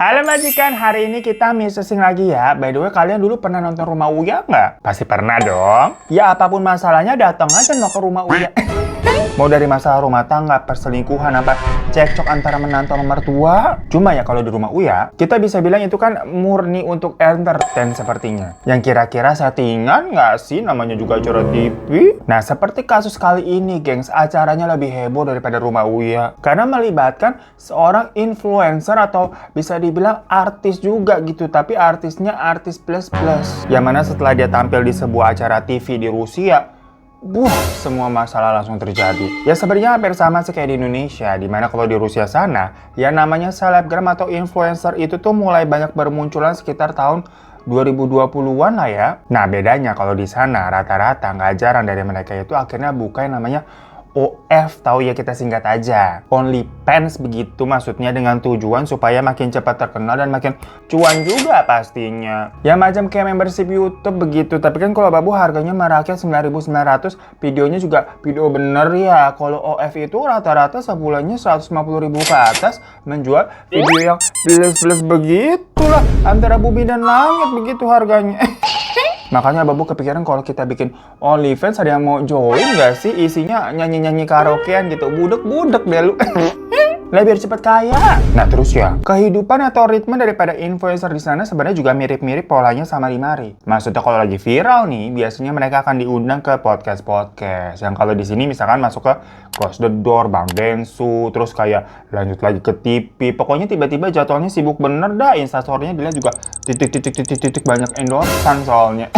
Halo majikan, hari ini kita misesing lagi ya. By the way, kalian dulu pernah nonton Rumah Uya nggak? Pasti pernah dong. Ya apapun masalahnya datang aja no ke Rumah Uya. Mau dari masalah rumah tangga, perselingkuhan, apa cekcok antara menantu sama mertua. Cuma ya kalau di Rumah Uya, kita bisa bilang itu kan murni untuk entertain sepertinya. Yang kira-kira settingan nggak sih? Namanya juga acara TV. Nah, seperti kasus kali ini, gengs, acaranya lebih heboh daripada Rumah Uya. Karena melibatkan seorang influencer atau bisa dibilang artis juga gitu. Tapi artisnya artis plus-plus. Yang mana setelah dia tampil di sebuah acara TV di Rusia, semua masalah langsung terjadi. Ya sebenarnya hampir sama sih kayak di Indonesia, dimana kalau di Rusia sana, ya namanya selebgram atau influencer itu tuh mulai banyak bermunculan sekitar tahun 2020-an lah ya. Nah bedanya kalau di sana rata-rata nggak jarang dari mereka itu akhirnya buka yang namanya OF, tahu ya kita singkat aja. OnlyFans begitu, maksudnya dengan tujuan supaya makin cepat terkenal dan makin cuan juga pastinya. Ya macam kayak membership YouTube begitu, tapi kan kalau babu harganya merakyat 9.900, videonya juga video bener ya. Kalau OF itu rata-rata sebulannya 150.000 ke atas, menjual video yang plus-plus begitulah, antara bumi dan langit begitu harganya. Makanya Babu kepikiran kalau kita bikin OnlyFans, ada yang mau join nggak sih? Isinya nyanyi-nyanyi karaokean gitu, budek-budek deh lu. Lah biar cepet kaya. Nah terus ya, kehidupan atau ritme daripada influencer di sana sebenarnya juga mirip-mirip polanya sama Limari. Maksudnya kalau lagi viral nih, biasanya mereka akan diundang ke podcast-podcast. Yang kalau di sini misalkan masuk ke Close the Door, Bang Densu, terus kayak lanjut lagi ke TV. Pokoknya tiba-tiba jadwalnya sibuk bener dah. Instastory-nya dilihat juga titik banyak endorsean soalnya.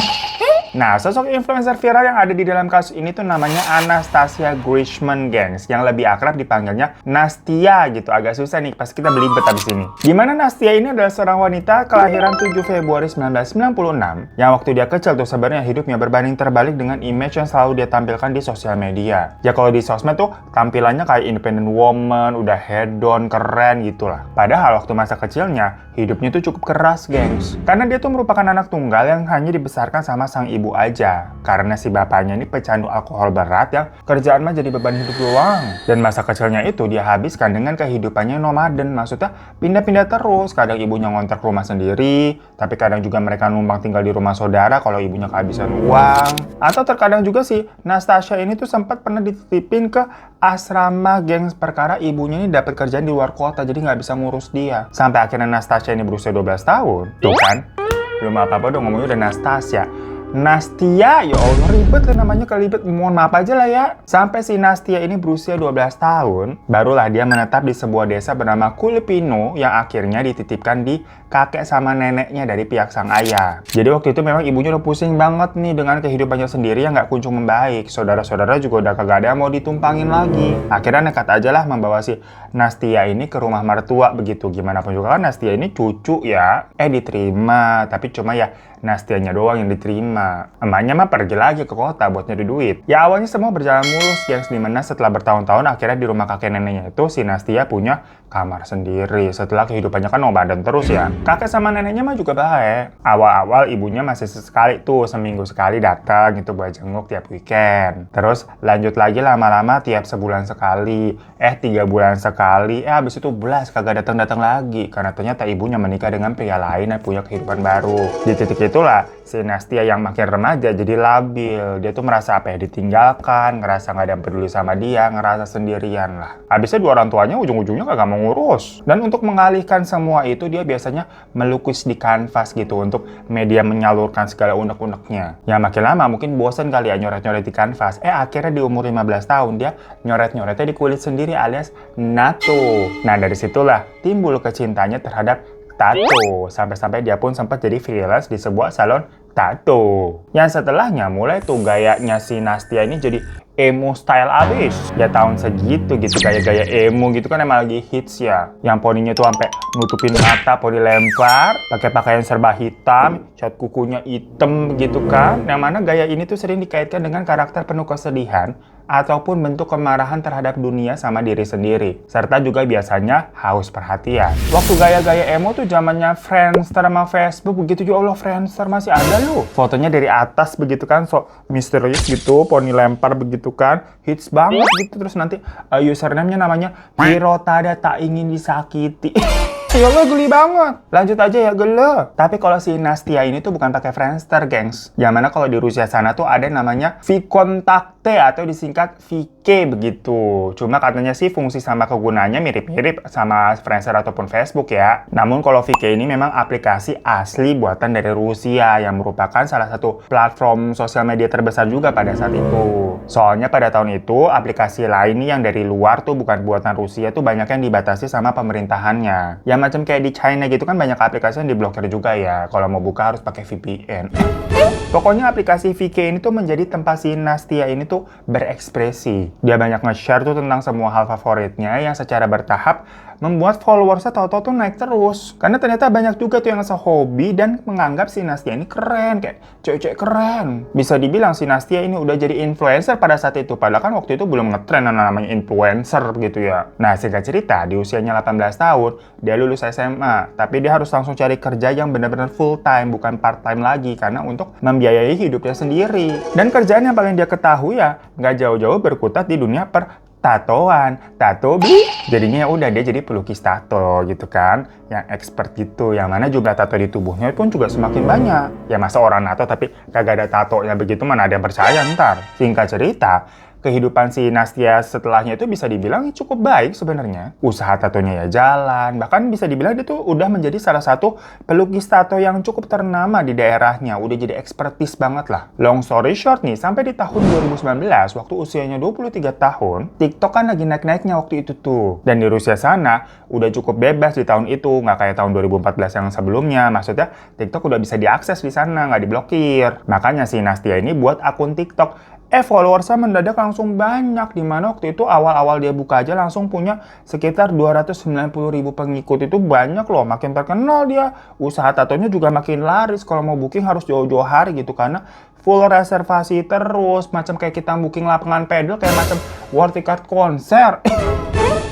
Nah, sosok influencer viral yang ada di dalam kasus ini tuh namanya Anastasia Grishman, gengs. Yang lebih akrab dipanggilnya Nastia gitu. Agak susah nih, pasti kita belibet abis ini. Dimana Nastia ini adalah seorang wanita kelahiran 7 Februari 1996. Yang waktu dia kecil tuh sebenarnya hidupnya berbanding terbalik dengan image yang selalu dia tampilkan di sosial media. Ya kalau di sosmed tuh tampilannya kayak independent woman, udah hedon, keren gitulah. Padahal waktu masa kecilnya, hidupnya tuh cukup keras, gengs. Karena dia tuh merupakan anak tunggal yang hanya dibesarkan sama sang ibu aja, karena si bapaknya ini pecandu alkohol berat yang kerjaan mah jadi beban hidup doang. Dan masa kecilnya itu dia habiskan dengan kehidupannya nomaden, maksudnya pindah-pindah terus. Kadang ibunya ngontrak rumah sendiri, tapi kadang juga mereka numpang tinggal di rumah saudara kalau ibunya kehabisan uang. Atau terkadang juga si Nastasia ini tuh sempat pernah dititipin ke asrama, gengs, perkara ibunya ini dapat kerjaan di luar kota, jadi nggak bisa ngurus dia. Sampai akhirnya Nastasia ini berusia 12 tahun. Tuh kan, belum apa-apa dong ngomongnya udah Nastasia. Nastia, ya Allah ribet lah namanya, kelibet, mohon maaf aja lah ya. Sampai si Nastia ini berusia 12 tahun, barulah dia menetap di sebuah desa bernama Kulipino yang akhirnya dititipkan di kakek sama neneknya dari pihak sang ayah. Jadi waktu itu memang ibunya udah pusing banget nih dengan kehidupannya sendiri yang gak kunjung membaik. Saudara-saudara juga udah kagak ada yang mau ditumpangin lagi. Akhirnya nekat aja lah membawa si Nastia ini ke rumah mertua begitu. Gimana pun juga kan Nastia ini cucu ya. Diterima, tapi cuma ya Nastianya doang yang diterima. Emaknya mah pergi lagi ke kota buat nyari duit. Ya awalnya semua berjalan mulus, yang dimana setelah bertahun-tahun akhirnya di rumah kakek neneknya itu si Nastia punya kamar sendiri. Setelah kehidupannya kan nomaden terus ya. Kakek sama neneknya mah juga baik. Awal-awal ibunya masih sesekali tuh, seminggu sekali datang gitu buat jenguk tiap weekend. Terus lanjut lagi lama-lama tiap sebulan sekali. 3 bulan sekali. Habis itu belas kagak datang-datang lagi. Karena ternyata ibunya menikah dengan pria lain dan punya kehidupan baru. Di titik itulah si Nastia yang makin remaja jadi labil. Dia tuh merasa apa ya, ditinggalkan, ngerasa gak ada yang peduli sama dia, ngerasa sendirian lah. Habisnya dua orang tuanya ujung-ujungnya kagak mau ngurus. Dan untuk mengalihkan semua itu dia biasanya melukis di kanvas gitu untuk media menyalurkan segala unek-uneknya. Ya makin lama mungkin bosan kali ya nyoret-nyoret di kanvas. Akhirnya di umur 15 tahun dia nyoret-nyoretnya di kulit sendiri alias nato. Nah dari situlah timbul kecintanya terhadap tato, sampai-sampai dia pun sempat jadi freelance di sebuah salon tato. Yang setelahnya mulai tuh gayanya si Nastia ini jadi emo style abis. Ya tahun segitu gitu, gaya-gaya emo gitu kan emang lagi hits ya. Yang poninya tuh sampai nutupin mata, poni lempar, pakai pakaian serba hitam, cat kukunya hitam gitu kan. Yang mana gaya ini tuh sering dikaitkan dengan karakter penuh kesedihan ataupun bentuk kemarahan terhadap dunia sama diri sendiri. Serta juga biasanya haus perhatian. Waktu gaya-gaya emo tuh zamannya Friendster sama Facebook begitu. Ya Allah, Friendster masih ada loh. Fotonya dari atas begitu kan, so misterius gitu, poni lempar begitu kan. Hits banget gitu. Terus nanti username-nya namanya Pirotada tak ingin disakiti. Ya Allah, geli banget. Lanjut aja ya, gele. Tapi kalau si Nastia ini tuh bukan pakai Friendster, gengs. Yang mana kalau di Rusia sana tuh ada namanya Vkontakte atau disingkat VK begitu. Cuma katanya sih fungsi sama kegunaannya mirip-mirip sama Friendster ataupun Facebook ya. Namun kalau VK ini memang aplikasi asli buatan dari Rusia yang merupakan salah satu platform sosial media terbesar juga pada saat itu. Soalnya pada tahun itu aplikasi lain nih yang dari luar tuh bukan buatan Rusia tuh banyak yang dibatasi sama pemerintahannya. Ya macam kayak di China gitu kan banyak aplikasi yang diblokir juga ya. Kalau mau buka harus pakai VPN. Pokoknya aplikasi VK ini tuh menjadi tempat si Nastia ini tuh berekspresi. Dia banyak nge-share tuh tentang semua hal favoritnya yang secara bertahap membuat followersnya tahu-tahu tuh naik terus. Karena ternyata banyak juga tuh yang sehobi dan menganggap si Nastia ini keren, kayak cewek-cewek keren. Bisa dibilang si Nastia ini udah jadi influencer pada saat itu, padahal kan waktu itu belum ngetren namanya influencer gitu ya. Nah, singkat cerita, di usianya 18 tahun, dia lulus SMA, tapi dia harus langsung cari kerja yang benar-benar full time, bukan part time lagi, karena untuk membiayai hidupnya sendiri. Dan kerjaan yang paling dia ketahui ya, nggak jauh-jauh berkutat di dunia tatoan, tato jadinya ya udah dia jadi pelukis tato gitu kan, yang expert gitu, yang mana jumlah tato di tubuhnya pun juga semakin banyak. Ya masa orang nato tapi kagak ada tatonya begitu, mana ada yang percaya ntar. Singkat cerita, kehidupan si Nastia setelahnya itu bisa dibilang cukup baik sebenarnya. Usaha tatonya ya jalan, bahkan bisa dibilang dia tuh udah menjadi salah satu pelukis tato yang cukup ternama di daerahnya, udah jadi ekspertis banget lah. Long story short nih, sampai di tahun 2019, waktu usianya 23 tahun, TikTok kan lagi naik-naiknya waktu itu tuh. Dan di Rusia sana, udah cukup bebas di tahun itu, nggak kayak tahun 2014 yang sebelumnya. Maksudnya, TikTok udah bisa diakses di sana, nggak diblokir. Makanya si Nastia ini buat akun TikTok. Followersnya mendadak langsung banyak, dimana waktu itu awal-awal dia buka aja langsung punya sekitar 290.000 pengikut. Itu banyak loh, makin terkenal dia. Usaha tatonya juga makin laris, kalau mau booking harus jauh-jauh hari gitu, karena full reservasi terus, macam kayak kita booking lapangan pedal, kayak macam war ticket konser.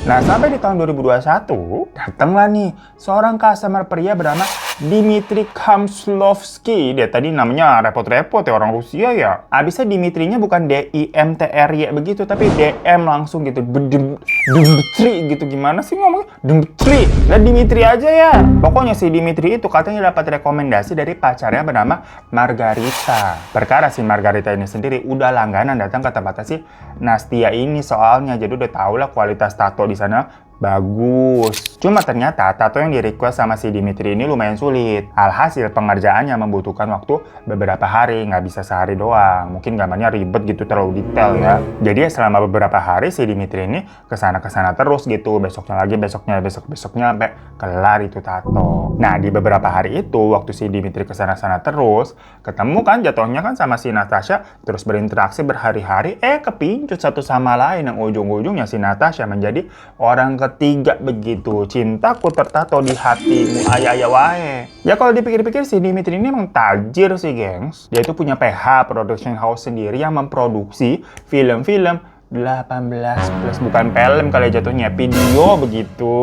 Nah, sampai di tahun 2021, datanglah nih seorang customer pria bernama Dmitry Kamslovsky. Dia tadi namanya repot-repot ya, orang Rusia ya. Abisnya Dimitrinya bukan D-I-M-T-R-Y begitu, tapi D-M langsung gitu. Dmitry gitu, gimana sih ngomongnya? Dmitry. Lah Dimitri aja ya. Pokoknya si Dimitri itu katanya dapat rekomendasi dari pacarnya bernama Margarita. Perkara si Margarita ini sendiri udah langganan datang ke tempatnya si Nastia ini soalnya. Jadi udah tau lah kualitas tato di sana bagus. Cuma ternyata tato yang di-request sama si Dimitri ini lumayan sulit. Alhasil pengerjaannya membutuhkan waktu beberapa hari, nggak bisa sehari doang. Mungkin gambarnya ribet gitu, terlalu detail ya. Jadi selama beberapa hari si Dimitri ini kesana-kesana terus gitu. Besoknya lagi, besoknya, besok-besoknya sampai kelar itu tato. Nah, di beberapa hari itu, waktu si Dimitri kesana-sana terus, ketemu kan jatuhnya kan sama si Natasha, terus berinteraksi berhari-hari, kepincut satu sama lain, yang ujung-ujungnya si Natasha menjadi orang ketiga begitu. Cintaku tertato di hatimu, ayah wae. Ya kalau dipikir-pikir si Dimitri ini emang tajir sih, gengs. Dia itu punya PH, production house sendiri yang memproduksi film-film 18 plus, bukan film kali jatuhnya, video begitu.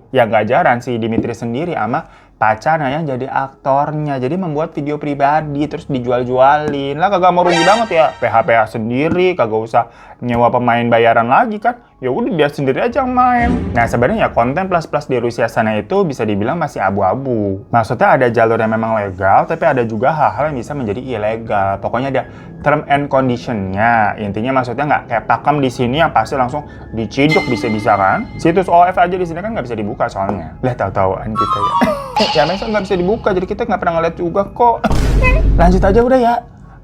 Ya nggak jarang si Dimitri sendiri ama pacarnya yang jadi aktornya, jadi membuat video pribadi terus dijual-jualin lah, kagak mau rugi banget ya. PH sendiri, kagak usah nyewa pemain bayaran lagi kan, ya udah dia sendiri aja yang main. Nah sebenarnya konten plus di Rusia sana itu bisa dibilang masih abu-abu. Maksudnya ada jalur yang memang legal, tapi ada juga hal-hal yang bisa menjadi ilegal. Pokoknya ada term and condition-nya. Intinya maksudnya nggak kayak pakem di sini yang pasti langsung diciduk bisa-bisa kan. Situs OF aja di sini kan nggak bisa dibuka soalnya. Lah tahu-tahuan kita ya. Ya mesok nggak bisa dibuka, jadi kita nggak pernah ngeliat juga kok. Lanjut aja udah ya.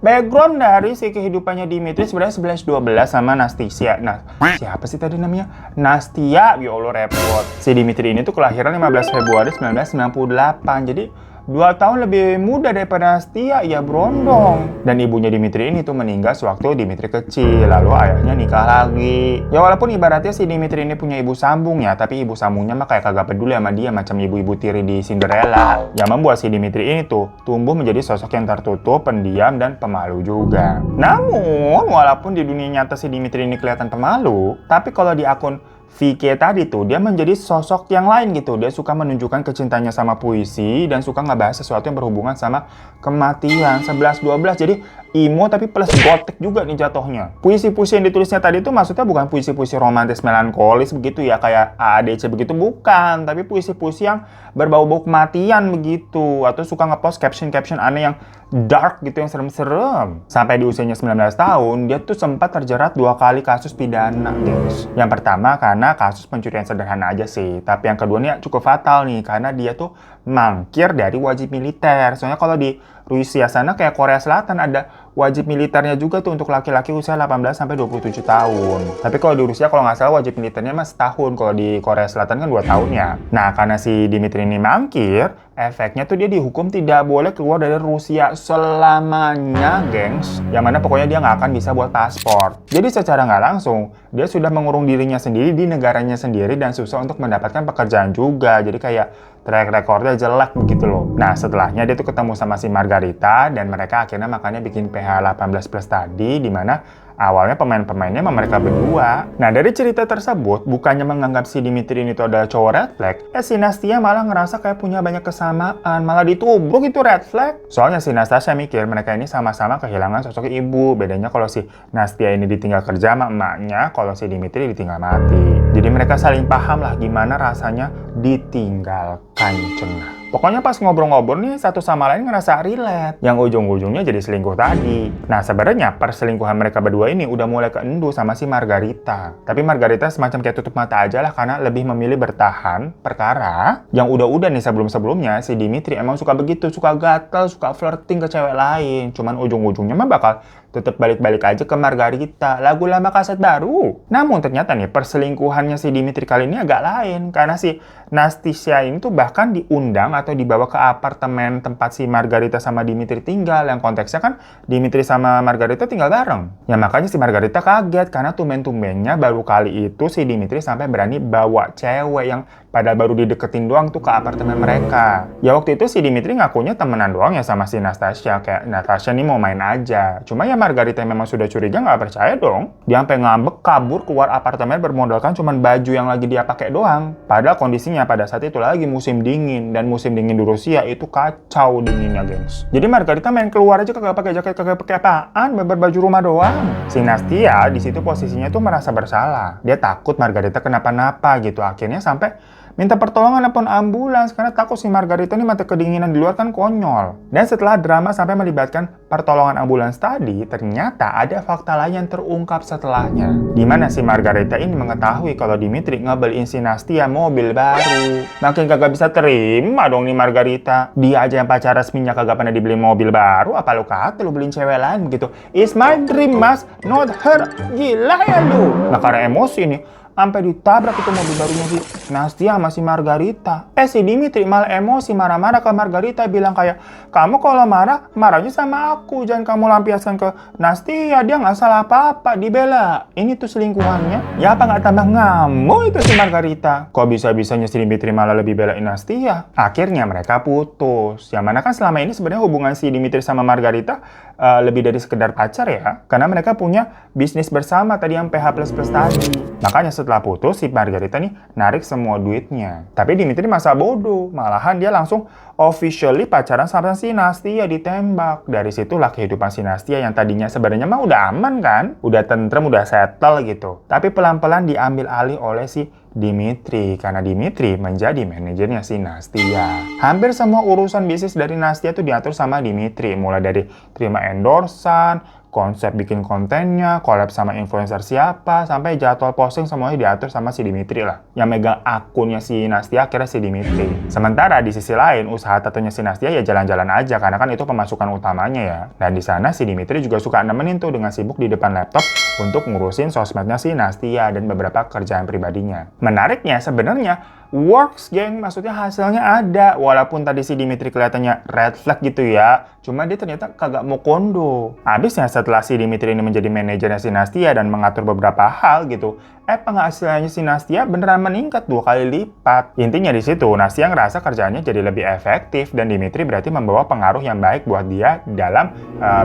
Background dari si kehidupannya Dimitri sebenarnya 11-12 sama Nastia. Nah, siapa sih tadi namanya? Nastia, ya Allah repot. Si Dimitri ini tuh kelahiran 15 Februari 1998, jadi 2 tahun lebih muda daripada Nastia, ya berondong. Dan ibunya Dimitri ini tuh meninggal sewaktu Dimitri kecil, lalu ayahnya nikah lagi. Ya walaupun ibaratnya si Dimitri ini punya ibu sambung ya, tapi ibu sambungnya mah kayak kagak peduli sama dia, macam ibu-ibu tiri di Cinderella. Yang membuat si Dimitri ini tuh tumbuh menjadi sosok yang tertutup, pendiam, dan pemalu juga. Namun, walaupun di dunia nyata si Dimitri ini kelihatan pemalu, tapi kalau di akun VK tadi tuh, dia menjadi sosok yang lain gitu. Dia suka menunjukkan kecintanya sama puisi dan suka ngebahas sesuatu yang berhubungan sama kematian. 11-12, jadi emo tapi plus gotik juga nih jatuhnya. Puisi-puisi yang ditulisnya tadi itu maksudnya bukan puisi-puisi romantis melankolis begitu ya, kayak AADC begitu, bukan. Tapi puisi-puisi yang berbau-bau kematian begitu. Atau suka ngepost caption-caption aneh yang dark gitu, yang serem-serem. Sampai di usianya 19 tahun, dia tuh sempat terjerat 2 kali kasus pidana, guys. Yang pertama karena kasus pencurian sederhana aja sih. Tapi yang kedua nih cukup fatal nih, karena dia tuh mangkir dari wajib militer. Soalnya kalau di Rusia sana kayak Korea Selatan ada wajib militernya juga tuh untuk laki-laki usia 18 sampai 27 tahun. Tapi kalau di Rusia kalau nggak salah wajib militernya mah setahun. Kalau di Korea Selatan kan 2 tahun ya. Nah, karena si Dimitri ini mangkir, efeknya tuh dia dihukum tidak boleh keluar dari Rusia selamanya, gengs. Yang mana pokoknya dia nggak akan bisa buat paspor. Jadi secara nggak langsung, dia sudah mengurung dirinya sendiri di negaranya sendiri dan susah untuk mendapatkan pekerjaan juga. Jadi kayak track recordnya jelek begitu loh. Nah, setelahnya dia tuh ketemu sama si Margarita dan mereka akhirnya makanya bikin PH 18 plus tadi, di mana awalnya pemain-pemainnya sama mereka berdua. Nah, dari cerita tersebut, bukannya menganggap si Dimitri ini tuh adalah cowok red flag, si Nastia malah ngerasa kayak punya banyak kesamaan, malah ditubruk itu red flag. Soalnya si Nastasya mikir mereka ini sama-sama kehilangan sosok ibu. Bedanya kalau si Nastia ini ditinggal kerja sama emaknya, kalau si Dimitri ditinggal mati. Jadi mereka saling paham lah gimana rasanya ditinggalkan cenah. Pokoknya pas ngobrol-ngobrol nih, satu sama lain ngerasa relate. Yang ujung-ujungnya jadi selingkuh tadi. Nah, sebenarnya perselingkuhan mereka berdua ini udah mulai keendu sama si Margarita. Tapi Margarita semacam kayak tutup mata aja lah karena lebih memilih bertahan. Perkara yang udah-udah nih sebelum-sebelumnya, si Dimitri emang suka begitu. Suka gatel, suka flirting ke cewek lain. Cuman ujung-ujungnya mah bakal tetap balik-balik aja ke Margarita, lagu lama kaset baru. Namun ternyata nih perselingkuhannya si Dimitri kali ini agak lain. Karena si Nastasya ini tuh bahkan diundang atau dibawa ke apartemen tempat si Margarita sama Dimitri tinggal. Yang konteksnya kan Dimitri sama Margarita tinggal bareng. Ya makanya si Margarita kaget karena tumben-tumbennya baru kali itu si Dimitri sampai berani bawa cewek yang padahal baru dideketin doang tuh ke apartemen mereka. Ya waktu itu si Dimitri ngakunya temenan doang ya sama si Nastasya. Kayak Natasha nih mau main aja. Cuma ya Margarita memang sudah curiga, nggak percaya dong. Dia sampai ngambek kabur keluar apartemen bermodalkan cuman baju yang lagi dia pakai doang. Padahal kondisinya pada saat itu lagi musim dingin. Dan musim dingin di Rusia itu kacau dinginnya, gengs. Jadi Margarita main keluar aja kagak pakai jaket, kagak pakai apaan, berbaju rumah doang. Si Nastia di situ posisinya tuh merasa bersalah. Dia takut Margarita kenapa-napa gitu. Akhirnya sampai minta pertolongan nelpon ambulans karena takut si Margarita ini mati kedinginan di luar, kan konyol. Dan setelah drama sampai melibatkan pertolongan ambulans tadi, ternyata ada fakta lain yang terungkap setelahnya. Di mana si Margarita ini mengetahui kalau Dimitri ngebeliin si Nastia mobil baru. Makin kagak bisa terima dong nih Margarita. Dia aja yang pacar resminya kagak pernah dibeli mobil baru, apa lu kata lu beliin cewek lain begitu. It's my dream mas, not her. Gila ya lu. Nah karena emosi nih, sampai ditabrak itu mobil barunya si Nastia sama si Margarita. Si Dimitri malah emosi marah-marah ke Margarita, bilang kayak, kamu kalau marah, marahnya sama aku, jangan kamu lampiaskan ke Nastia, dia nggak salah apa-apa, dibela. Ini tuh selingkuhannya. Ya apa nggak tambah ngamuk itu si Margarita. Kok bisa-bisanya si Dimitri malah lebih belain Nastia? Akhirnya mereka putus. Yang mana kan selama ini sebenarnya hubungan si Dimitri sama Margarita lebih dari sekedar pacar ya. Karena mereka punya bisnis bersama tadi yang PH++ tadi. Makanya setelah putus, si Margarita nih narik semua duitnya. Tapi Dimitri masa bodoh. Malahan dia langsung officially pacaran sama si Nastia, ditembak. Dari situlah kehidupan si Nastia yang tadinya sebenarnya mah udah aman kan? Udah tentrem, udah settle gitu. Tapi pelan-pelan diambil alih oleh si Dimitri, karena Dimitri menjadi manajernya si Nastia. Hampir semua urusan bisnis dari Nastia tuh diatur sama Dimitri. Mulai dari terima endorsan, konsep bikin kontennya, collab sama influencer siapa, sampai jadwal posting semuanya diatur sama si Dimitri lah. Yang megang akunnya si Nastia akhirnya si Dimitri. Sementara di sisi lain, usaha tatunya si Nastia ya jalan-jalan aja, karena kan itu pemasukan utamanya ya. Dan di sana si Dimitri juga suka nemenin tuh dengan sibuk di depan laptop untuk ngurusin sosmednya si Nastia dan beberapa kerjaan pribadinya. Menariknya sebenarnya works, geng. Maksudnya hasilnya ada. Walaupun tadi si Dimitri kelihatannya red flag gitu ya. Cuma dia ternyata kagak mau kondo. Habisnya setelah si Dimitri ini menjadi manajernya si Nastia dan mengatur beberapa hal gitu, penghasilannya si Nastia beneran meningkat 2 kali lipat. Intinya di situ Nastia ngerasa kerjaannya jadi lebih efektif dan Dimitri berarti membawa pengaruh yang baik buat dia dalam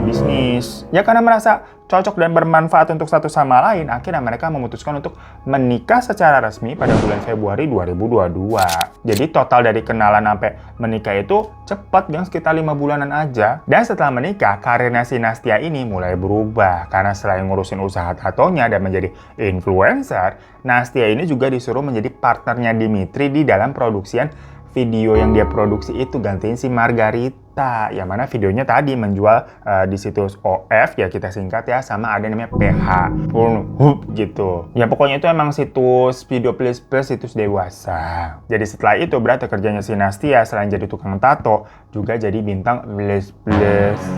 bisnis. Ya karena merasa cocok dan bermanfaat untuk satu sama lain, akhirnya mereka memutuskan untuk menikah secara resmi pada bulan Februari 2022. Jadi total dari kenalan sampai menikah itu cepet, yang sekitar 5 bulanan aja. Dan setelah menikah, karirnya si Nastia ini mulai berubah. Karena selain ngurusin usaha tatonya dan menjadi influencer, Nastia ini juga disuruh menjadi partnernya Dimitri di dalam produksian video yang dia produksi itu, gantiin si Margarita. Yang mana videonya tadi menjual di situs OF, ya kita singkat ya, sama ada namanya PH gitu. Ya pokoknya itu emang situs video plus situs dewasa. Jadi setelah itu berarti kerjanya si Nastia selain jadi tukang tato, juga jadi bintang plus.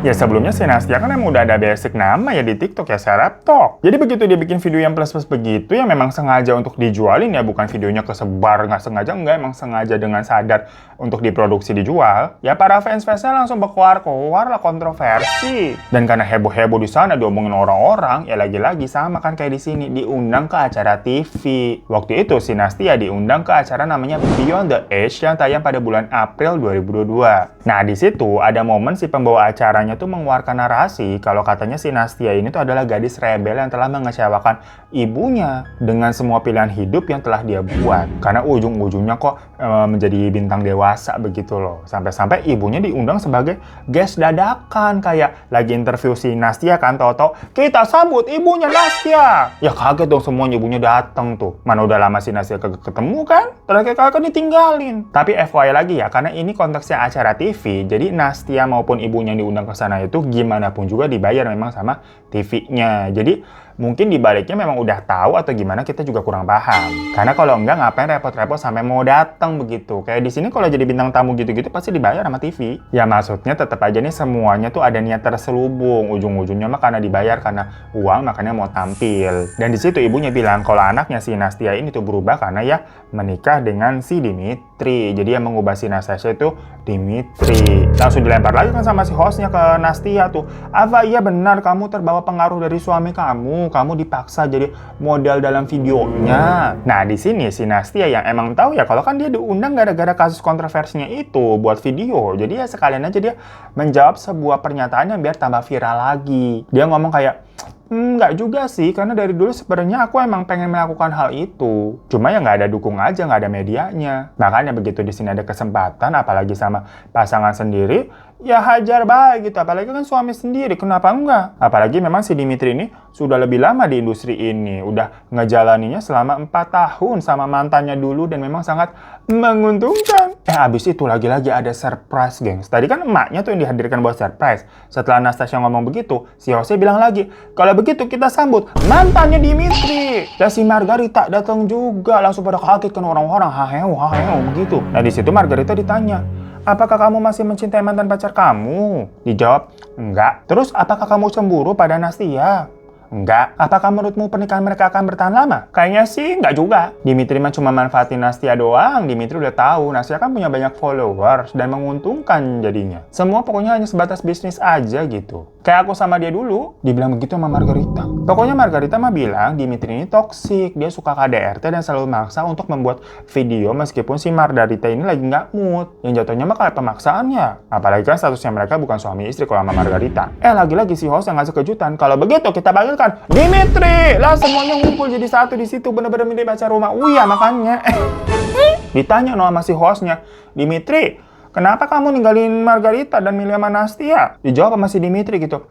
Ya sebelumnya si Nastia kan emang udah ada basic nama ya di TikTok ya, Seraptok. Jadi begitu dia bikin video yang plus begitu, ya memang sengaja untuk dijualin ya, bukan videonya kesebar nggak sengaja, enggak, emang sengaja dengan sadar untuk diproduksi dijual. Ya para fans-fansnya langsung berkoar-koar lah, kontroversi. Dan karena heboh-heboh di sana diomongin orang-orang, ya lagi-lagi sama kan kayak di sini, diundang ke acara TV. Waktu itu si Nastia diundang ke acara namanya Beyond the Age yang tayang pada bulan April 2022. Nah di situ ada momen si pembawa acaranya tuh mengeluarkan narasi kalau katanya si Nastia ini tuh adalah gadis rebel yang telah mengecewakan ibunya dengan semua pilihan hidup yang telah dia buat. Karena ujung-ujungnya kok menjadi bintang dewasa begitu loh. Sampai-sampai ibunya diundang sebagai guest dadakan, kayak lagi interview si Nastia kan, tau-tau kita sambut ibunya Nastia. Ya kaget dong semuanya, ibunya datang tuh. Mana udah lama si Nastia kagak ketemu kan? Terakhir kakak ditinggalin. Tapi FYI lagi ya, karena ini konteksnya acara TV, jadi Nastia maupun ibunya yang diundang ke sana itu gimana pun juga dibayar memang sama TV-nya. Jadi mungkin dibaliknya memang udah tahu atau gimana, kita juga kurang paham. Karena kalau enggak ngapain repot-repot sampai mau datang begitu. Kayak di sini kalau jadi bintang tamu gitu-gitu pasti dibayar sama TV. Ya maksudnya tetap aja nih semuanya tuh ada niat terselubung. Ujung-ujungnya mah karena dibayar karena uang, makanya mau tampil. Dan di situ ibunya bilang kalau anaknya si Nastia ini tuh berubah karena ya menikah dengan si Dimitri. Jadi yang mengubah si Nastia itu Dimitri. Langsung dilempar lagi kan sama si hostnya ke Nastia tuh. Apa iya benar kamu terbawa pengaruh dari suami kamu? Kamu dipaksa jadi model dalam videonya. Nah, di sini si Nastia yang emang tahu ya kalau kan dia diundang gara-gara kasus kontroversinya itu buat video. Jadi ya sekalian aja dia menjawab sebuah pernyataan yang biar tambah viral lagi. Dia ngomong kayak, nggak juga sih, karena dari dulu sebenarnya aku emang pengen melakukan hal itu. Cuma ya nggak ada dukung aja, nggak ada medianya. Makanya begitu di sini ada kesempatan, apalagi sama pasangan sendiri, ya hajar baik gitu. Apalagi kan suami sendiri, kenapa enggak? Apalagi memang si Dimitri ini sudah lebih lama di industri ini. Udah ngejalaninya selama 4 tahun sama mantannya dulu dan memang sangat menguntungkan. Abis itu lagi-lagi ada surprise, gengs. Tadi kan emaknya tuh yang dihadirkan buat surprise. Setelah Nastasia ngomong begitu, si Jose bilang lagi, kalau begitu kita sambut mantannya Dimitri. Dan si Margarita datang juga, langsung pada kaget kan orang-orang, haheo begitu. Nah di situ Margarita ditanya, apakah kamu masih mencintai mantan pacar kamu? Dijawab, enggak. Terus apakah kamu cemburu pada Nastia? Enggak. Apakah menurutmu pernikahan mereka akan bertahan lama? Kayaknya sih enggak juga. Dimitri mah cuma manfaatin Nastia doang. Dimitri udah tahu Nastia kan punya banyak followers dan menguntungkan jadinya. Semua pokoknya hanya sebatas bisnis aja gitu. Kayak aku sama dia dulu, dibilang begitu sama Margarita. Pokoknya Margarita mah bilang Dimitri ini toksik. Dia suka KDRT dan selalu maksa untuk membuat video meskipun si Margarita ini lagi nggak mood. Yang jatuhnya mah kayak pemaksaannya. Apalagi kan statusnya mereka bukan suami istri kalau sama Margarita. Lagi-lagi si host yang ngasih kejutan. Kalau begitu kita panggil Dimitri lah, semuanya ngumpul jadi satu di situ, bener-bener mirip acara rumah Uya makanya. Ditanya sama si hostnya, Dimitri, kenapa kamu ninggalin Margarita dan milih sama Nastia? Dijawab sama si Dimitri gitu,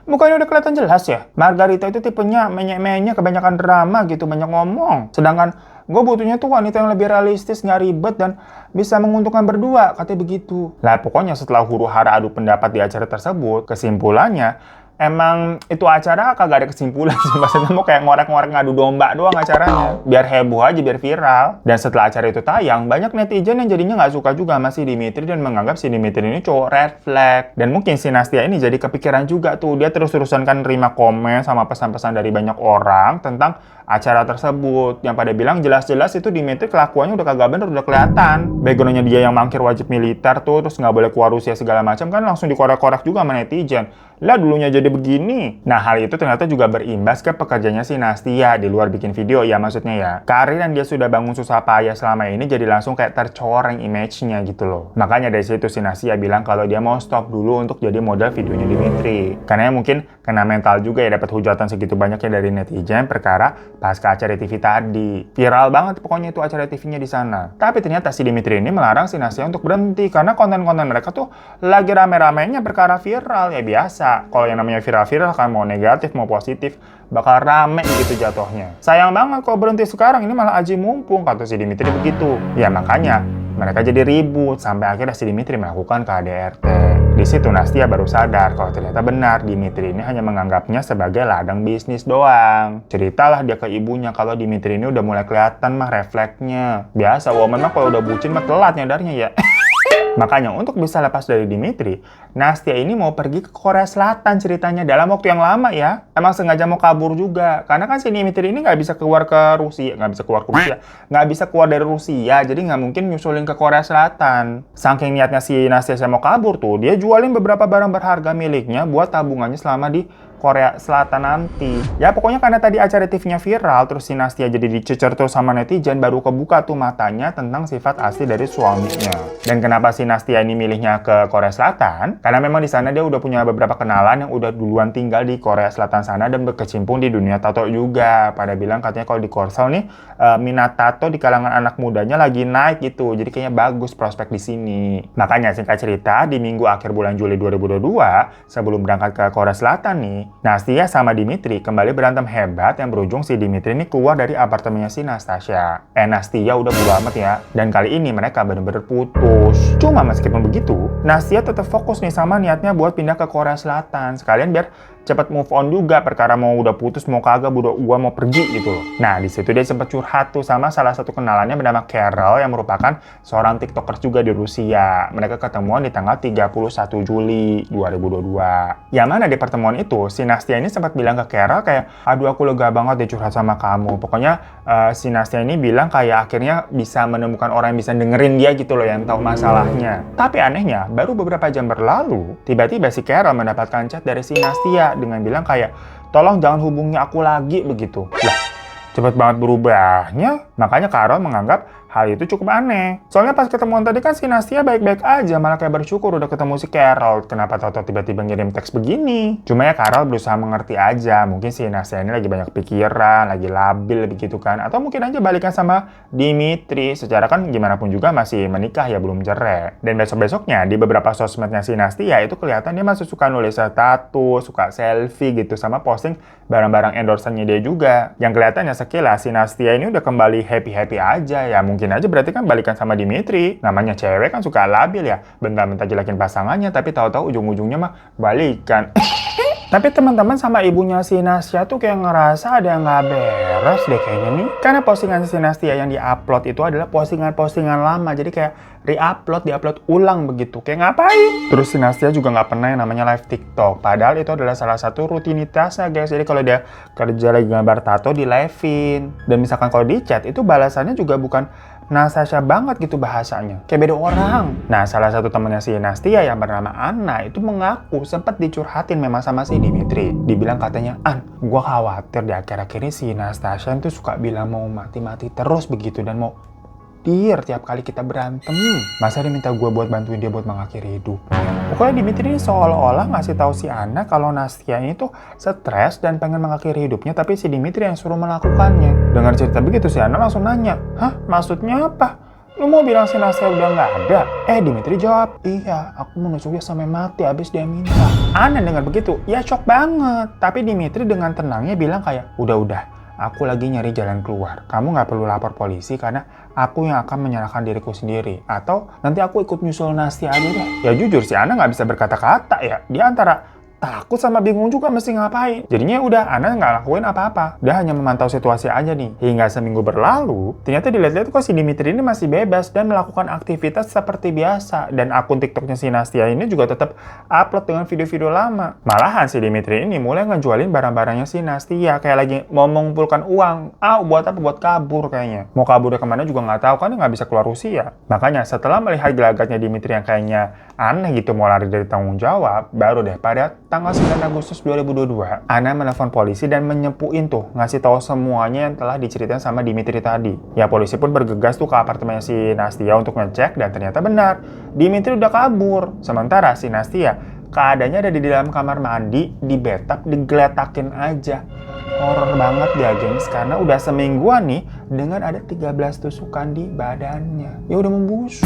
mukanya udah kelihatan jelas ya. Margarita itu tipenya menyek-menyek, kebanyakan drama gitu, banyak ngomong. Sedangkan gue butuhnya tuh wanita yang lebih realistis, nggak ribet, dan bisa menguntungkan berdua, katanya begitu. Lah pokoknya setelah huru-hara adu pendapat di acara tersebut, kesimpulannya, emang itu acara kagak ada kesimpulan sih. Maksudnya mau kayak ngorek-ngorek ngadu domba doang acaranya. Biar heboh aja, biar viral. Dan setelah acara itu tayang, banyak netizen yang jadinya nggak suka juga sama si Dimitri dan menganggap si Dimitri ini cowok red flag. Dan mungkin si Nastia ini jadi kepikiran juga tuh. Dia terus-terusan kan nerima komen sama pesan-pesan dari banyak orang tentang acara tersebut. Yang pada bilang jelas-jelas itu Dimitri kelakuannya udah kagak bener, udah kelihatan. backgroundnya dia yang mangkir wajib militer tuh, terus nggak boleh keluar Rusia segala macam, kan langsung dikorek-korek juga sama netizen. Lah dulunya jadi begini. Nah hal itu ternyata juga berimbas ke pekerjanya si Nastia di luar bikin video ya, maksudnya ya. Karir yang dia sudah bangun susah payah selama ini jadi langsung kayak tercoreng image-nya gitu loh. Makanya dari situ si Nastia bilang kalau dia mau stop dulu untuk jadi model videonya Dimitri. Karena ya mungkin kena mental juga ya, dapat hujatan segitu banyaknya dari netizen perkara pasca acara TV tadi. Viral banget pokoknya itu acara TV-nya di sana. Tapi ternyata si Dimitri ini melarang si Nastia untuk berhenti karena konten-konten mereka tuh lagi rame-ramenya perkara viral ya biasa. Kalau yang namanya viral-viral kan mau negatif mau positif bakal rame gitu jatuhnya. Sayang banget kalau berhenti sekarang, ini malah aji mumpung, kata si Dimitri begitu. Ya makanya mereka jadi ribut sampai akhirnya si Dimitri melakukan KDRT. Di situ Nastia baru sadar kalau ternyata benar Dimitri ini hanya menganggapnya sebagai ladang bisnis doang. Ceritalah dia ke ibunya kalau Dimitri ini udah mulai kelihatan mah refleksnya. Biasa woman mah kalau udah bucin mah telat nyadarnya ya. Makanya untuk bisa lepas dari Dimitri, Nastia ini mau pergi ke Korea Selatan ceritanya dalam waktu yang lama ya. Emang sengaja mau kabur juga. Karena kan si Dimitri ini nggak bisa keluar ke Rusia. Nggak bisa keluar dari Rusia. Jadi nggak mungkin nyusulin ke Korea Selatan. Saking niatnya si Nastia mau kabur tuh, dia jualin beberapa barang berharga miliknya buat tabungannya selama di Korea Selatan nanti. Ya pokoknya karena tadi acara TV-nya viral, terus si Nastia jadi dicecer tuh sama netizen, baru kebuka tuh matanya tentang sifat asli dari suaminya. Dan kenapa si Nastia ini milihnya ke Korea Selatan? Karena memang di sana dia udah punya beberapa kenalan yang udah duluan tinggal di Korea Selatan sana dan berkecimpung di dunia tato juga. Pada bilang katanya kalau di Korsel nih minat tato di kalangan anak mudanya lagi naik gitu. Jadi kayaknya bagus prospek di sini. Makanya singkat cerita di minggu akhir bulan Juli 2022 sebelum berangkat ke Korea Selatan nih, Nastia sama Dimitri kembali berantem hebat yang berujung si Dimitri ini keluar dari apartemennya si Nastasia. Nastia udah bodo amat ya. Dan kali ini mereka bener-bener putus. Cuma meskipun begitu, Nastia tetap fokus nih sama niatnya buat pindah ke Korea Selatan. Sekalian biar cepet move on juga perkara mau udah putus mau kagak gua mau pergi gitu loh. Nah di situ dia sempat curhat tuh sama salah satu kenalannya bernama Carol yang merupakan seorang tiktokers juga di Rusia. Mereka ketemuan di tanggal 31 Juli 2022. Yang mana di pertemuan itu si Nastia ini sempat bilang ke Carol kayak, aduh aku lega banget dia curhat sama kamu. Pokoknya si Nastia ini bilang kayak akhirnya bisa menemukan orang yang bisa dengerin dia gitu loh, yang tahu masalahnya. Tapi anehnya baru beberapa jam berlalu tiba-tiba si Carol mendapatkan chat dari si Nastia dengan bilang kayak, tolong jangan hubungi aku lagi begitu. Lah, cepet banget berubahnya. Makanya Carol menganggap hal itu cukup aneh. Soalnya pas ketemuan tadi kan si Nastia baik-baik aja, malah kayak bersyukur udah ketemu si Carol. Kenapa tau-tau tiba-tiba ngirim teks begini? Cuma ya Carol berusaha mengerti aja. Mungkin si Nastia ini lagi banyak pikiran, lagi labil begitu kan. Atau mungkin aja balikan sama Dimitri. Secara kan gimana pun juga masih menikah ya, belum cerai. Dan besok-besoknya di beberapa sosmednya si Nastia itu kelihatan dia masih suka nulis status, suka selfie gitu, sama posting barang-barang endorsannya dia juga. Yang kelihatannya sekilas si Nastia ini udah kembali happy-happy aja ya. Mungkin aja berarti kan balikan sama Dimitri. Namanya cewek kan suka labil ya. Bentar-bentar jelekin pasangannya tapi tahu-tahu ujung-ujungnya mah balikan. Tapi teman-teman sama ibunya si Nastia tuh kayak ngerasa ada yang nggak beres deh kayaknya nih. Karena postingan si Nastia yang diupload itu adalah postingan-postingan lama. Jadi kayak diupload ulang begitu. Kayak ngapain? Terus si Nastia juga nggak pernah yang namanya live TikTok. Padahal itu adalah salah satu rutinitasnya guys. Jadi kalau dia kerja lagi gambar tato di live-in. Dan misalkan kalau di chat itu balasannya juga bukan Natasha banget gitu bahasanya. Kayak beda orang. Nah, salah satu temannya si Nastia yang bernama Anna itu mengaku sempat dicurhatin memang sama si Dimitri. Dibilang katanya, An, gua khawatir di akhir-akhir ini si Natasha itu suka bilang mau mati-mati terus begitu dan mau tiap kali kita berantem. Masa dia minta gue buat bantuin dia buat mengakhiri hidup. Pokoknya Dimitri ini seolah-olah ngasih tahu si Anna kalau Nastia ini tuh stres dan pengen mengakhiri hidupnya, tapi si Dimitri yang suruh melakukannya. Dengar cerita begitu si Anna langsung nanya, hah maksudnya apa? Lu mau bilang si Nastia udah nggak ada? Dimitri jawab, iya aku mau nusuk dia sampai mati abis dia minta. Anna dengar begitu, ya shock banget. Tapi Dimitri dengan tenangnya bilang kayak, udah. Aku lagi nyari jalan keluar. Kamu nggak perlu lapor polisi karena aku yang akan menyalahkan diriku sendiri. Atau nanti aku ikut nyusul Nastia aja deh. Ya jujur si Anna nggak bisa berkata-kata ya. Dia antara takut sama bingung juga mesti ngapain. Jadinya udah, Ana nggak lakuin apa-apa. Dia hanya memantau situasi aja nih. Hingga seminggu berlalu, ternyata dilihat-lihat kok si Dimitri ini masih bebas dan melakukan aktivitas seperti biasa. Dan akun TikToknya si Nastia ini juga tetap upload dengan video-video lama. Malahan si Dimitri ini mulai ngejualin barang-barangnya si Nastia, kayak lagi mau mengumpulkan uang. Buat apa? Buat kabur kayaknya. Mau kabur kemana juga nggak tahu, kan dia nggak bisa keluar Rusia. Makanya setelah melihat gelagatnya Dimitri yang kayaknya aneh gitu mau lari dari tanggung jawab, baru deh pada tanggal 9 Agustus 2022, Ana menelpon polisi dan menyepuin tuh, ngasih tahu semuanya yang telah diceritain sama Dimitri tadi. Ya polisi pun bergegas tuh ke apartemennya si Nastia untuk ngecek dan ternyata benar, Dimitri udah kabur. Sementara si Nastia keadaannya ada di dalam kamar mandi, di bathtub, digeletakin aja. Horor banget dia, gengs, karena udah semingguan nih dengan ada 13 tusukan di badannya. Ya udah membusuk.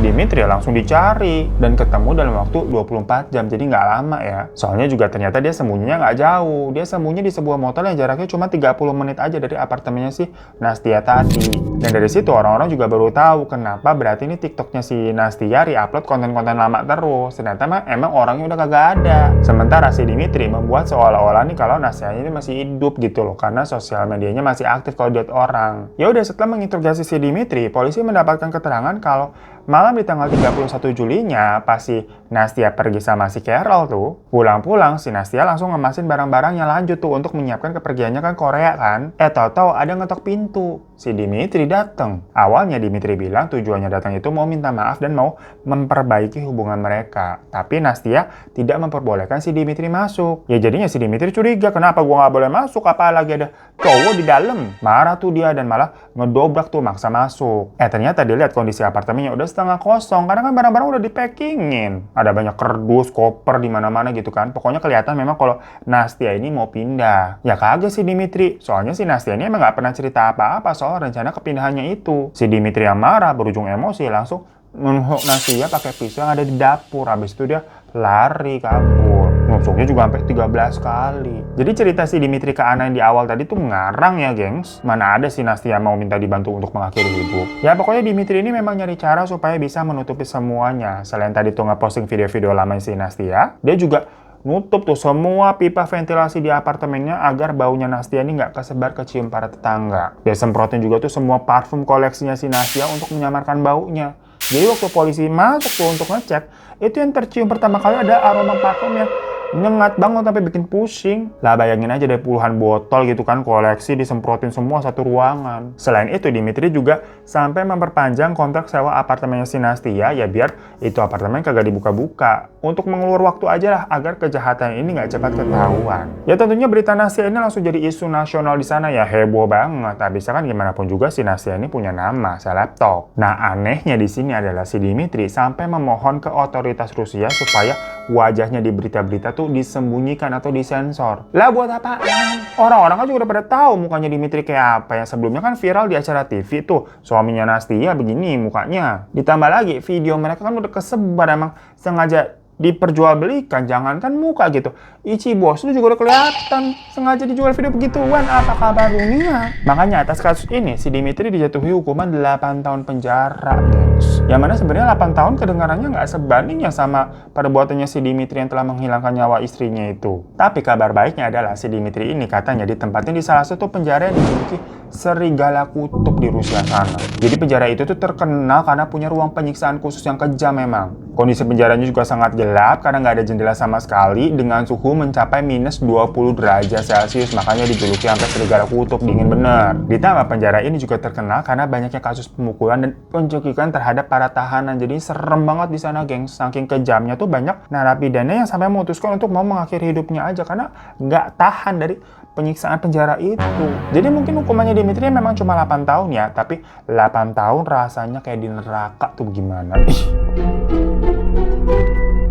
Dimitri langsung dicari dan ketemu dalam waktu 24 jam, jadi nggak lama ya. Soalnya juga ternyata dia sembunyinya nggak jauh. Dia sembunyi di sebuah motel yang jaraknya cuma 30 menit aja dari apartemennya si Nastia tadi. Dan dari situ orang-orang juga baru tahu kenapa berarti ini TikToknya si Nastia re-upload konten-konten lama terus. Ternyata mah emang orangnya udah kagak ada. Sementara si Dimitri membuat seolah-olah nih kalau Nastia ini masih hidup gitu loh, karena sosial medianya masih aktif kalau lihat orang. Ya udah, setelah menginterogasi si Dimitri, polisi mendapatkan keterangan kalau malam di tanggal 31 Julinya, pas si Nastia pergi sama si Carol tuh, pulang-pulang si Nastia langsung ngemasin barang-barangnya, lanjut tuh untuk menyiapkan kepergiannya kan Korea kan. Tahu-tahu ada ngetok pintu. Si Dimitri datang. Awalnya Dimitri bilang tujuannya datang itu mau minta maaf dan mau memperbaiki hubungan mereka. Tapi Nastia tidak memperbolehkan si Dimitri masuk. Ya jadinya si Dimitri curiga, kenapa gua nggak boleh masuk, apalagi ada cowok di dalam. Marah tuh dia dan malah ngedobrak tuh maksa masuk. Ternyata dilihat kondisi apartemennya udah setengah kosong karena kan barang-barang udah dipackingin. Ada banyak kardus, koper di mana-mana gitu kan. Pokoknya kelihatan memang kalau Nastia ini mau pindah. Ya kagak si Dimitri. Soalnya si Nastia ini emang nggak pernah cerita apa-apa soal rencana kepindahannya itu. Si Dimitri yang marah berujung emosi langsung menusuk Nastia pakai pisau yang ada di dapur. Habis itu dia lari kabur. Nusuknya juga sampai 13 kali. Jadi cerita si Dimitri ke Ana yang di awal tadi tuh ngarang ya, gengs. Mana ada si Nastia mau minta dibantu untuk mengakhiri hidup. Ya pokoknya Dimitri ini memang nyari cara supaya bisa menutupi semuanya. Selain tadi tuh ngeposting video-video lama si Nastia, dia juga nutup tuh semua pipa ventilasi di apartemennya agar baunya Nastia ini nggak kesebar ke cium para tetangga. Dia semprotin juga tuh semua parfum koleksinya si Nastia untuk menyamarkan baunya. Jadi waktu polisi masuk tuh untuk ngecek, itu yang tercium pertama kali ada aroma parfum yang nyengat banget sampai bikin pusing. Lah bayangin aja deh puluhan botol gitu kan koleksi disemprotin semua satu ruangan. Selain itu Dimitri juga sampai memperpanjang kontrak sewa apartemennya si Nastia ya biar itu apartemen kagak dibuka-buka. Untuk mengulur waktu aja lah agar kejahatan ini nggak cepat ketahuan. Ya tentunya berita Nastia ini langsung jadi isu nasional di sana ya, heboh banget. Habisnya kan gimana pun juga si Nastia ini punya nama, selebtok. Nah anehnya di sini adalah si Dimitri sampai memohon ke otoritas Rusia supaya wajahnya di berita-berita tuh disembunyikan atau disensor. Lah buat apaan? Orang-orang kan juga udah pada tahu mukanya Dimitri kayak apa. Yang sebelumnya kan viral di acara TV tuh, suaminya Nastia begini mukanya. Ditambah lagi video mereka kan udah kesebar, emang sengaja diperjualbelikan, jangankan muka gitu. Ichi bos lu juga udah kelihatan sengaja dijual video begituan. Apa kabar dunia? Makanya atas kasus ini si Dimitri dijatuhi hukuman 8 tahun penjara, guys. Yang mana sebenarnya 8 tahun kedengarannya nggak sebanding ya sama perbuatannya si Dimitri yang telah menghilangkan nyawa istrinya itu. Tapi kabar baiknya adalah si Dimitri ini katanya ditempatin di salah satu penjara yang dimiliki serigala kutub di Rusia sana. Jadi penjara itu tuh terkenal karena punya ruang penyiksaan khusus yang kejam memang. Kondisi penjaranya juga sangat gelap karena nggak ada jendela sama sekali dengan suhu mencapai minus 20 derajat Celcius, makanya dijuluki sampai serigala kutub, dingin bener. Ditambah penjara ini juga terkenal karena banyaknya kasus pemukulan dan pencekikan terhadap para tahanan. Jadi serem banget di sana, gengs. Saking kejamnya tuh banyak narapidana yang sampai memutuskan untuk mau mengakhiri hidupnya aja karena nggak tahan dari penyiksaan penjara itu. Jadi mungkin hukumannya Dimitri memang cuma 8 tahun ya, tapi 8 tahun rasanya kayak di neraka tuh gimana.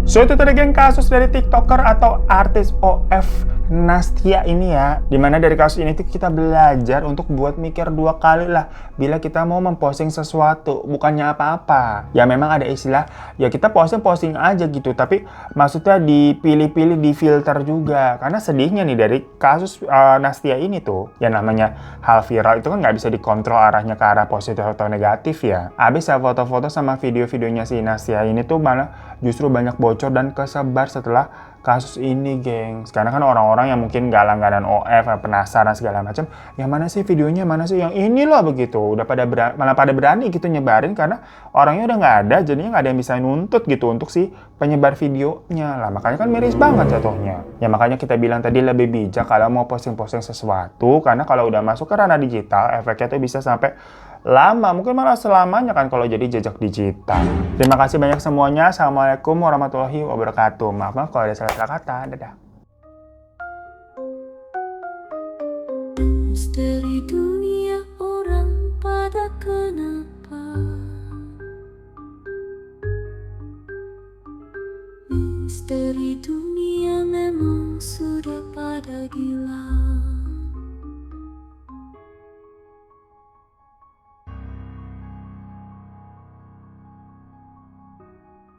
So itu tadi geng kasus dari TikToker atau artis OF Nastia ini ya. Dimana dari kasus ini tuh kita belajar untuk buat mikir 2 kali lah bila kita mau memposting sesuatu, bukannya apa-apa. Ya memang ada istilah, ya kita posting aja gitu, tapi maksudnya dipilih-pilih, difilter juga. Karena sedihnya nih dari kasus Nastia ini tuh, ya namanya hal viral itu kan nggak bisa dikontrol arahnya ke arah positif atau negatif ya. Abis ya foto-foto sama video-videonya si Nastia ini tuh malah justru banyak bocor dan kesebar setelah kasus ini, geng. Karena kan orang-orang yang mungkin gak langganan OF, penasaran segala macam, yang mana sih videonya, mana sih yang ini loh begitu. Udah malah pada berani gitu nyebarin karena orangnya udah nggak ada, jadinya nggak ada yang bisa nuntut gitu untuk si penyebar videonya lah. Makanya kan miris banget jatuhnya. Ya makanya kita bilang tadi lebih bijak kalau mau posting-posting sesuatu, karena kalau udah masuk ke ranah digital, efeknya tuh bisa sampai lama, mungkin malah selamanya kan kalau jadi jejak digital. Terima kasih banyak semuanya. Assalamualaikum warahmatullahi wabarakatuh. Maaf kalau ada salah-salah kata. Dadah. Misteri dunia orang pada kenapa? Misteri dunia memang sudah pada gila.